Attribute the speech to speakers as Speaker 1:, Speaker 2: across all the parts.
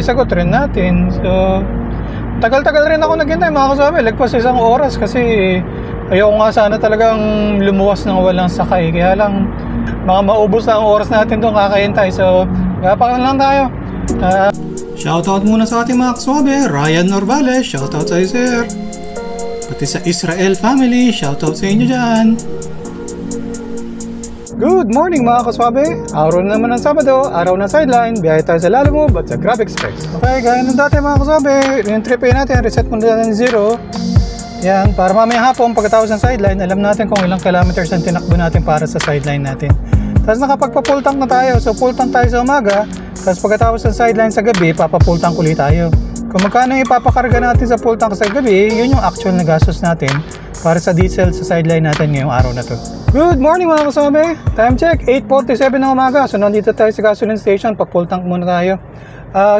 Speaker 1: sagot rin natin. So tagal-tagal rin ako naghintay mga kasabi, lagpas 1 oras kasi ayoko nga sana talagang lumuwas ng walang sakay. Kaya lang baka maubos na ang oras natin doon kakahintay. So gapakan lang tayo. Shoutout muna sa ating mga kaswabe, Ryan Norvales, shoutout sa sir. Pati sa Israel family, shoutout sa inyo dyan. Good morning mga kaswabe. Araw na naman ng Sabado, araw ng sideline. Biyahe tayo sa Lalamove at sa Grab Express. Okay, gaya ng dati mga kaswabe, yung trip natin, reset muna natin 0. Yan, para mamaya hapon pagkatapos ng sideline, alam natin kung ilang kilometers ang tinakbo natin para sa sideline natin. Tapos nakapagpa-full tank na tayo. So full tank tayo sa umaga. Tapos pagkatapos ng sideline sa gabi, papa-full tank ulit tayo. Kung magkano ipapakarga natin sa full tank sa gabi, yun yung actual na gastos natin para sa diesel sa sideline natin ngayong araw na to. Good morning mga kasama. Time check, 8:47 ng umaga. So nandito tayo sa gasoline station. Pa-full tank muna tayo.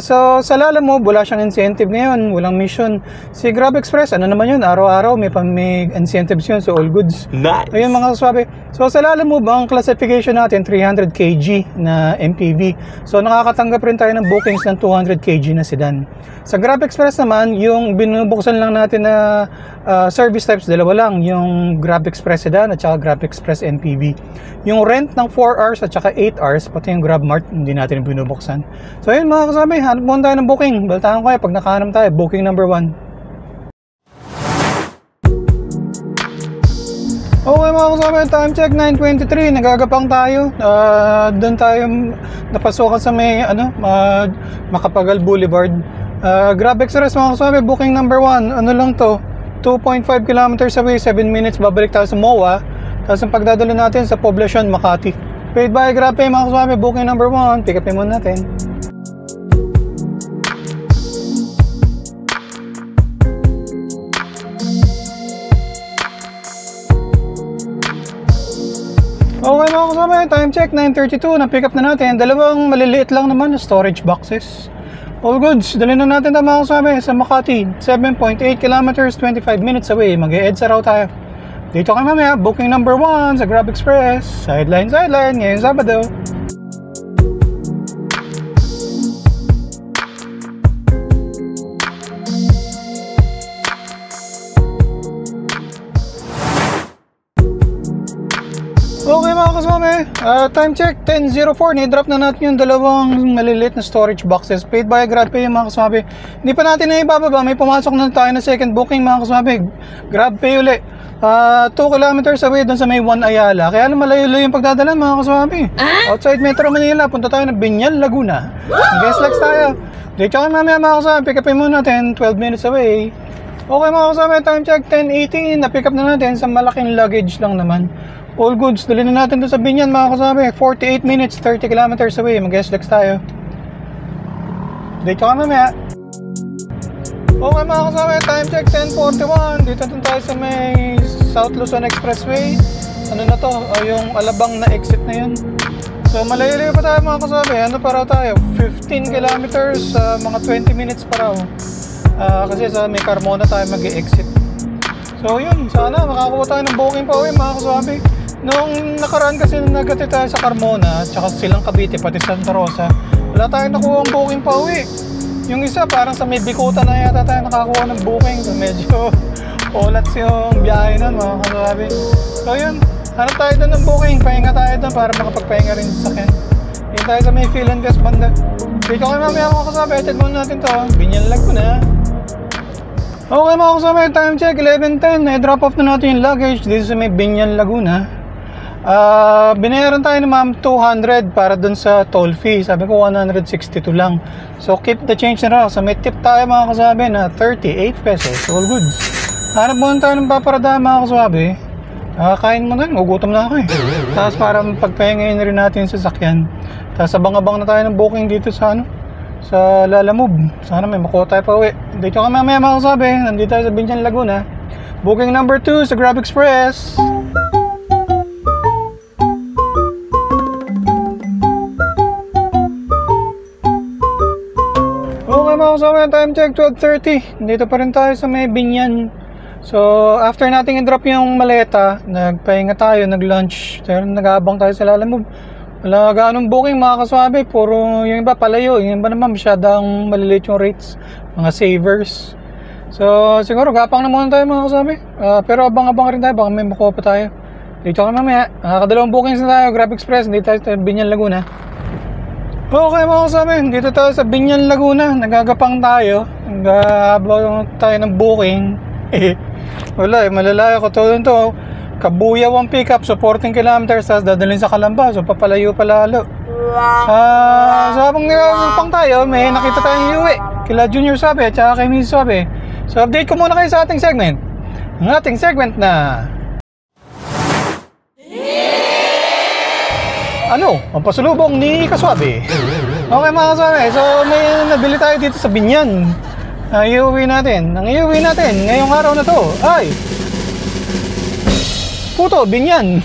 Speaker 1: So sa Lalamove, wala siyang incentive ngayon, walang mission. Si Grab Express, ano naman yun, araw-araw may incentives yun, so all goods.
Speaker 2: Nice!
Speaker 1: Ayun mga kaswabe. So sa Lalamove, ang classification natin 300 kg na MPV. So nakakatanggap rin tayo ng bookings ng 200 kg na sedan. Sa Grab Express naman, yung binubuksan lang natin na service types, dalawa lang, yung Grab Express sedan at saka Grab Express MPV. Yung rent ng 4 hours at saka 8 hours, pati yung Grab Mart, hindi natin binubuksan. So ayun mga kaswabe, hanap muna tayo ng booking. Baltaan ko kayo pag nakahanap tayo. Booking number 1. Okay mga kasama, time check 9:23. Nagagapang tayo. Doon tayo napasukan sa may Macapagal Boulevard. Grab Express mga kasama, booking number 1. Ano lang to, 2.5 kilometers away, 7 minutes babalik tayo sa MOA. Tapos ang pagdadalo natin sa Poblacion, Makati. Paid by GrabPay mga kasama, booking number 1. Pick upin muna natin. Okay mga kasama, time check 9:32. Na-pick up na natin. Dalawang maliliit lang naman na storage boxes. All goods, dalhin na natin na mga kasama sa Makati. 7.8 kilometers, 25 minutes away. Mag-e-EDSA raw tayo. Dito kami mamaya, booking number 1 sa Grab Express. Sideline, ngayong Sabado. Okay mga kasama, time check 10:04. Ni-drop na natin yung dalawang maliliit na storage boxes. Paid by GrabPay mga kasama. Hindi pa natin na ibababa, may pumasok na tayo na second booking mga kasama. GrabPay uli. 2 kilometers away doon sa may 1 Ayala. Kaya malayo-layo yung pagdadala mga kasama. Outside Metro Manila, punta tayo ng Binyan, Laguna. Guest legs tayo. Dito kami mamaya mga kasama, pick upin muna natin, 12 minutes away. Okay mga kasama, time check 10:18. Na-pick up na natin sa malaking luggage lang naman. All goods, dalhin na natin doon sa Binyan mga kasama. 48 minutes, 30 kilometers away. Mag-guest legs tayo. Dito ka mamaya. Okay mga kasama, time check 10:41. Dito tayo sa may South Luzon Expressway. Ano na to? Yung Alabang na exit na yun. So malayo-layo pa tayo mga kasama. Ano pa raw tayo? 15 kilometers, mga 20 minutes pa raw. Kasi sa may Carmona tayo mag-e-exit. So yun, sana makakuha tayo ng booking pa uwi mga kasama. Nung nakaraan kasi nagati tayo sa Carmona, tsaka silang Cavite, pati Santa Rosa, wala tayong nakuha ang booking pa uwi. Yung isa parang sa may Bikutan na yata tayo nakakuha ng booking. So medyo olats yung biyahe nun mga kasabi. So yun, hanap tayo doon ng booking, pahinga tayo doon para makapagpahinga rin sa akin. Yun tayo sa may Phil and Gas banda. Dito kayo mamaya mga kasabi, atid muna natin to. Binyan Laguna. Okay mga kasama, time check 11:10. I-drop off na natin yung luggage dito sa may Binyan, Laguna. Binayaran tayo ni ma'am 200 para dun sa toll fee. Sabi ko 162 lang. So keep the change na raw. So may tip tayo mga kasabi na 38 pesos. All goods. Hanap muna tayo ng paparadahan mga kasabi. Kain mo na yun, gugutom na ako eh. Tapos para pagpahingayin rin natin sa sasakyan. Tapos abang-abang na tayo ng booking dito sa sa Lalamove. Sana may makuha tayo pa uwi. Dito ka mamaya mga kasabi. Nandito tayo sa Binyan, Laguna. Booking number 2 sa Grab Express. Okay mga kasama, time check 12:30. Dito pa rin tayo sa may Binyan. So after nating i-drop yung maleta, nagpahinga tayo, nag-lunch. Nag-aabang tayo sa Lalamove. Wala ganong booking mga kaswabe, puro yung iba palayo, yung iba naman masyadong maliliit yung rates, mga savers. So siguro gapang na muna tayo mga kaswabe, pero abang-abang rin tayo, baka may makuha pa tayo. Dito ka mamaya, nakakadalawang bookings na tayo, Grab Express, dito tayo sa Binyan, Laguna. Okay mga kaswabe, dito tayo sa Binyan, Laguna, nagagapang tayo, naghahabang tayo ng booking. Wala malalayo ko to. Kabuyaw ang pickup, so 14 kilometers, tapos dadalhin sa Calamba, so papalayo palalo. So habang nagagapang tayo, may nakita tayong uwi kila Junior Sabi at saka kay Miss Sabi. So update ko muna kayo sa ating segment. Ang ating segment na ang pasulubong ni Kaswabe. Okay mga kaswabe, so may nabili tayo dito sa Binyan. Iuwi natin. Ang iuwi natin ngayong araw na to ay puto, Binyan.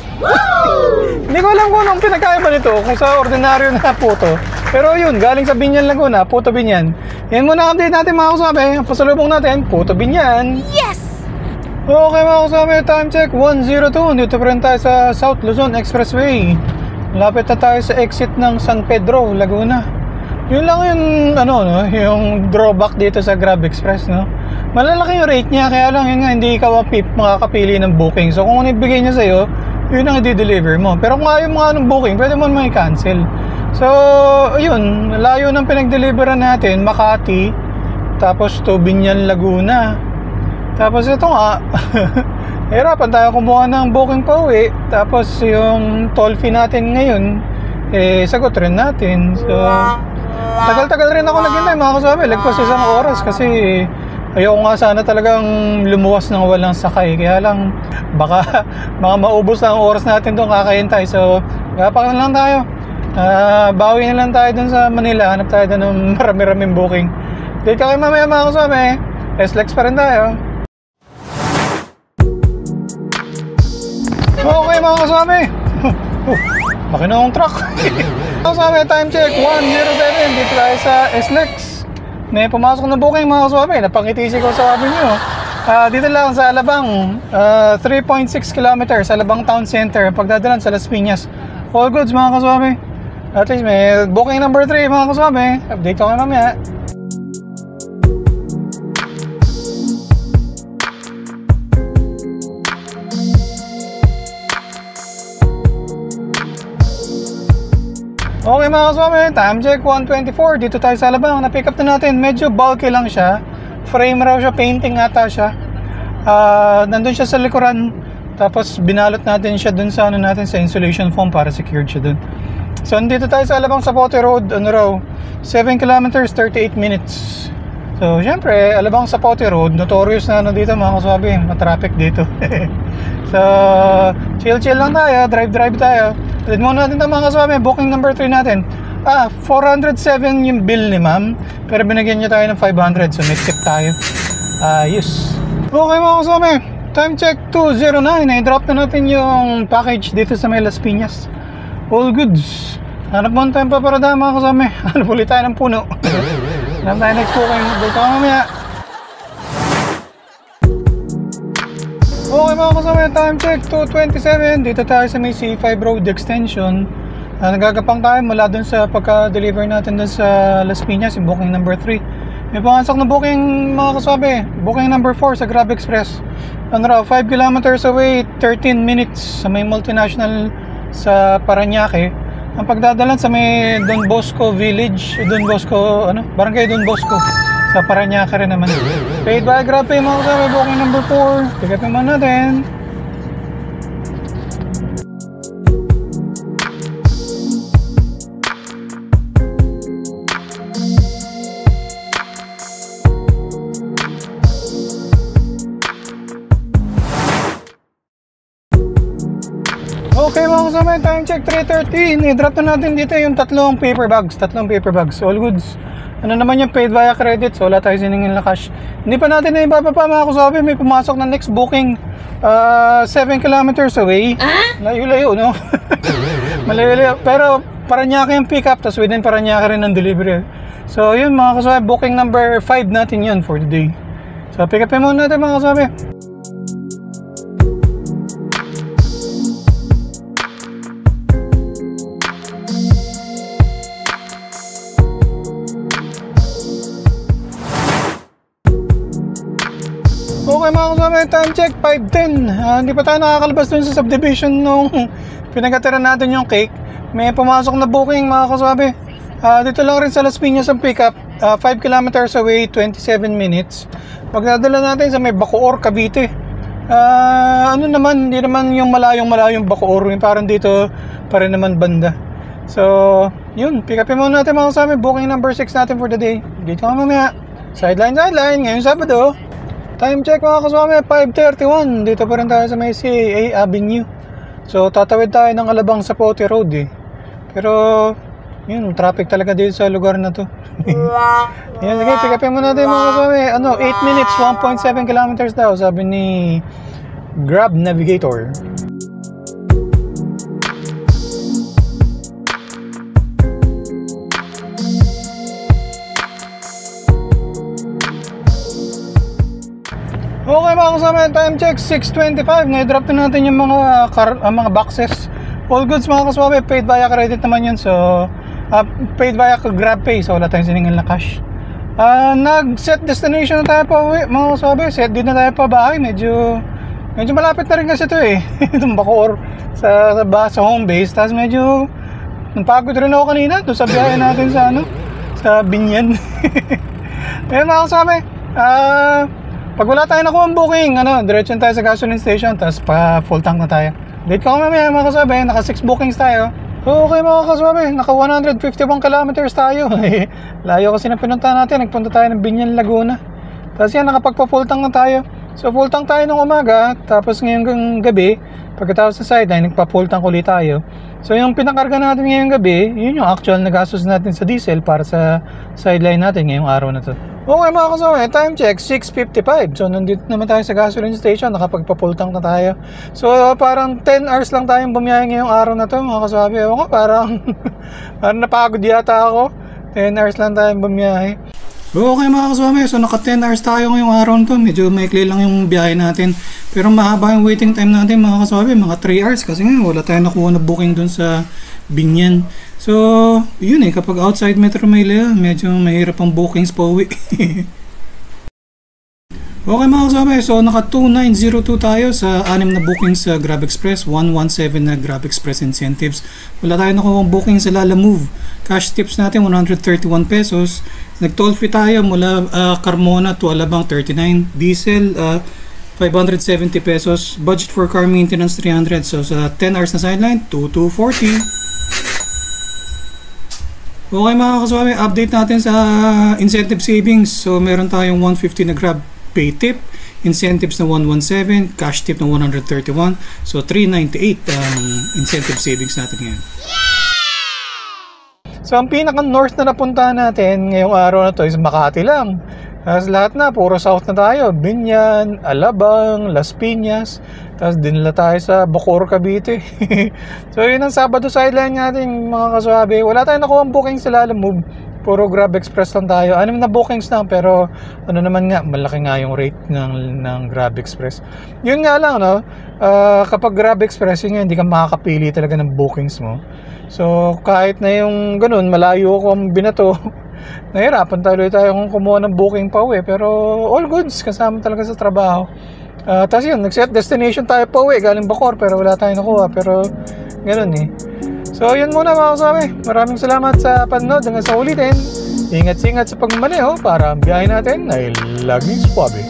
Speaker 1: Hindi ko alam kung anong pinagkaiba nito, kung sa ordinaryo na puto. Pero yun, galing sa Binyan, Laguna, puto Binyan. Yan muna update natin mga kaswabe. Ang pasalubong natin, puto Binyan.
Speaker 2: Yes!
Speaker 1: Okay mga kaswabe, time check 1:02. Dito pa rin tayo sa South Luzon Expressway. Lapit na tayo sa exit ng San Pedro, Laguna. Yun lang yung drawback dito sa Grab Express, no? Malalaki yung rate niya, kaya lang yun nga, hindi ikaw makakapili ng booking. So kung ano ibigay niya sa'yo, yun ang i-deliver mo. Pero kung ayaw mo ng booking, pwede mo naman i-cancel. So, ayun, layo ng pinag-deliveran natin, Makati, tapos to Binyan, Laguna. Tapos ito nga, hirapan tayo kumuha ng booking pa uwi. Tapos yung toll fee natin ngayon, sagot rin natin. So, tagal-tagal rin ako naghintay mga kaswabe, lagpas isang oras kasi ayoko nga sana talagang lumuwas ng walang sakay. Kaya lang baka maubos na ang oras natin doon kakahintay. So gapang na lang tayo, bawi na lang tayo doon sa Manila. Hanap tayo doon ng marami-raming booking. Dito kayo mamaya mga kaswabe, SLEX pa rin tayo. Okay mga kaswabe, laki na akong truck. Kaswabe, time check 1:07. Dito tayo sa SLEX. May pumasok na booking mga kaswabe. Napangitisi ko sa sabi nyo. Dito lang sa Alabang, 3.6 kilometers Alabang Town Center, pagdadalan sa Las Piñas. All goods mga kaswabe. At least may booking number 3 mga kaswabe. Update ko kayo mamaya. Okay mga kaswabe, time check 1:24. Dito tayo sa Alabang. Na-pick up na natin. Medyo bulky lang siya. Frame raw siya, painting ata siya. Nandun siya sa likuran. Tapos binalot natin siya dun sa sa insulation foam para secured siya dun. So dito tayo sa Alabang Zapote Road. 7 kilometers 38 minutes. So syempre, Alabang Zapote Road, notorious na dito mga kaswabe. Matraffic dito. So chill lang tayo, drive tayo. Let's muna natin ito mga kaswabe, booking number 3 natin. 407 yung bill ni ma'am, pero binigyan niya tayo ng 500, so may tip tayo. Yes. Okay mga kaswabe, time check 2:09. I-drop na natin yung package dito sa may Las Piñas. All goods. Hanap mo tayong paparada mga kaswabe. Hanap ulit tayo ng puno. Hanap tayo next booking. Dito ka mamaya. Okay mga kasama, time check 2:27. Dito tayo sa may C5 Road Extension. Nagagapang tayo mula dun sa pagka-deliver natin dun sa Las Piñas, yung booking number 3. May pangasok na booking mga kasabi, booking number 4 sa Grab Express. 5 kilometers away, 13 minutes sa may multinational sa Parañaque. Ang pagdadalan sa may Don Bosco Village, Barangay Don Bosco sa Parañaque rin naman. Paid by GrabPay mga kasama, booking number 4. Ticket naman natin. Okay mga kasama, time check 3:13. I-drop na natin dito yung tatlong paper bags. All goods. Ano naman yung paid via credit, so wala tayo siningin na cash. Hindi pa natin na ibababa mga kasabi, may pumasok na next booking 7 kilometers away. Layo-layo, no? Malayo-layo, pero Parañaque yung pick up, tapos within Parañaque rin ang delivery. So yun mga kasabi, booking number 5 natin yun for the day. So pick upin muna natin mga kasabi. Okay mga kasama, time check 5:10. Hindi pa tayo nakakalabas dun sa subdivision nung pinagkatira natin yung cake. May pumasok na booking mga kasama. Dito lang rin sa Las Piñas ang pick up, 5 kilometers away, 27 minutes. Magdadala natin sa may Bacoor, Cavite. Ano naman, hindi naman yung malayong Bacoor, yung parang dito pa rin naman banda. So yun, pick upin muna natin mga kasama. Booking number 6 natin for the day. Dito ka mamaya, sideline ngayong Sabado. Time check mga kasama, 5:31. Dito pa rin tayo sa may CAA Avenue. So tatawid tayo ng Alabang Zapote Road eh. Pero yun, traffic talaga dito sa lugar na to. Yan, sige, pick upin muna natin mga kasama. 8 minutes, 1.7 kilometers daw, sabi ni Grab Navigator. Okay mga kasama, time check 6:25. Na-drop na natin yung mga boxes. All goods mga kasama, paid via credit naman yun. So paid via GrabPay. So wala tayong siningil na cash. Nag-set destination na tayo pa uwi mga kasama. Set din na tayo pa bahay. Medyo malapit na rin kasi ito eh. Itong Bacoor sa home base. Tapos medyo napagod rin ako kanina doon sa biyahe natin sa Binyan. Ayun mga kasama, pag wala tayo nakuha ang booking, diretso tayo sa gasoline station, tapos pa full tank na tayo. Date ko mamaya mga kasabi, naka 6 bookings tayo. Okay mga kasabi, naka 151 kilometers tayo. Layo kasi na pinunta natin, nagpunta tayo ng Binyan, Laguna. Tapos yan, nakapagpa full tank na tayo. So full tank tayo ng umaga, tapos ngayong gabi, pagkatapos sa sideline, nagpa full tank ulit tayo. So yung pinakarga natin ngayong gabi, yun yung actual na gastos natin sa diesel para sa sideline natin ngayong araw na to. Okay mga kasama, time check 6:55. So nandito naman tayo sa gasoline station, nakapagpa-full tank na tayo. So parang 10 hours lang tayong bumiyahe ngayong araw na to mga kasama. Ewan ko, parang napagod yata ako. 10 hours lang tayong bumiyahe. Okay mga kasama, so naka 10 hours tayo ngayong araw na to. Medyo maikli lang yung biyahe natin. Pero mahaba yung waiting time natin mga kasama, mga 3 hours. Kasi nga wala tayong nakuha na booking dun sa Binyan. So yun eh, kapag outside Metro Manila, medyo mahirap ang bookings pa uwi. Okay mga kasama, so naka 2902 tayo sa 6 na bookings sa Grab Express, 117 na Grab Express incentives. Wala tayo nakuha booking sa Lala Move. Cash tips natin 131 pesos. Nag-toll free tayo mula Carmona to Alabang 39. Diesel 570 pesos. Budget for car maintenance 300. So sa 10 hours na sideline, 2240. Okay mga kaswami, update natin sa incentive savings. So meron tayong 150 na Grab Pay tip, incentives na 117, cash tip na 131. So 398 ang incentive savings natin ngayon. So ang pinaka-north na napuntahan natin ngayong araw na to is Makati lang. Tapos lahat na, puro south na tayo. Binyan, Alabang, Las Piñas. Tapos dinala tayo sa Bacoor, Cavite. So yun ang Sabado sideline natin mga kaswabe. Wala tayong nakuha ang booking sa Lala Move. Puro Grab Express lang tayo. 6 na bookings lang, pero ano naman nga, malaki nga yung rate ng Grab Express. Yun nga lang, no? Kapag Grab Express, yun nga, hindi ka makakapili talaga ng bookings mo. So kahit na yung ganun, malayo ko ang binato, nahirapan tayo kung kumuha ng booking pa uwi. Pero all goods, kasama talaga sa trabaho. Tapos yun, nag-set destination tayo pa uwi, galing Bacoor, pero wala tayong nakuha. Pero ganun eh. So yun muna mga kasama. Maraming salamat sa panonood. Hanggang sa ulitin, ingat-ingat sa pagmamaneho para ang biyahe natin ay laging swabe.